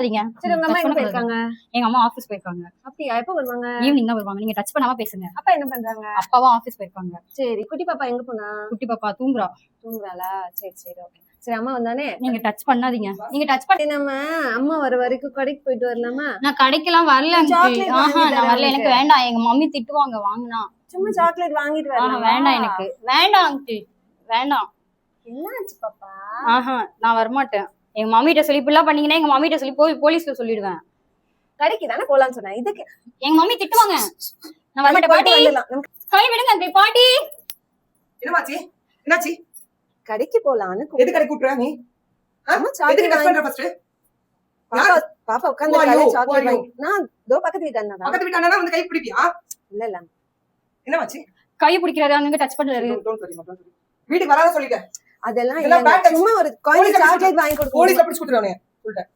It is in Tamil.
சரி உங்க அம்மா எங்க போயிருக்காங்க? எங்க அம்மா ஆபீஸ் போயிருக்காங்க. அப்படியா? எப்ப வருவாங்க? ஈவினிங் தான் வருவாங்க. நீங்க டச் பண்ணாம பேசுங்க. அப்பா என்ன பண்றாங்க? அப்பாவும் ஆபீஸ் போயிருக்காங்க. சரி, குட்டி பாப்பா எங்க போனா? குட்டி பாப்பா தூங்குறா. தூங்குறாளா? சரி சரி, ஓகே. சரி, அம்மா வந்தானே நீங்க டச் பண்ணாதீங்க. நீங்க டச் பண்ணி நம்ம அம்மா வர வரைக்கும் கடைக்கு போயிட்டு வரலாமா? நான் கடைக்கெல்லாம் வரல. சாக்லேட் நான் வரல. எனக்கு வேண்டாம். எங்க மம்மி திட்டுவாங்க வாங்கினா. சும்மா சாக்லேட் வாங்கிட்டு வரலாம். வேண்டாம், எனக்கு வேண்டாம் ஆண்டி, வேண்டாம். என்னாச்சு பாப்பா? நான் வரமாட்டேன். எங்க மம்மிட்ட சொல்லி இப்படிலாம் பண்ணீங்கன்னா எங்க மம்மிட்ட சொல்லி போலீஸ்ல சொல்லிடுவேன். கடைக்கு தானே போலான்னு சொன்னேன். இதுக்கு எங்க மம்மி திட்டுவாங்க. நான் வரமாட்டேன். பாட்டி கை விடுங்க அங்கிள். பாட்டி என்னமாச்சி? என்னாச்சு? கடைக்கு போலான்னு. எது கடைக்கு கூப்பிடுற நீ? எதுக்கு டச் பண்ற ஃபர்ஸ்ட்? பாப்பா உட்கார்ந்து சாக்லேட் வாங்கி. நான் தோ பக்கத்து வீட்டானா. பக்கத்து வீட்டானா வந்து கை பிடிப்பியா? இல்ல இல்ல. என்னமாச்சி? கை பிடிக்கிறாரு, அங்க டச் பண்றாரு. வீட்டுக்கு வராத சொல்லிட்டேன். அதெல்லாம் சும்மா ஒரு காயின் சாக்லேட் வாங்கி கொடுத்து போலீஸ்ல பிடிச்சு கொடுத்துறானே சொல்லிட்டேன்.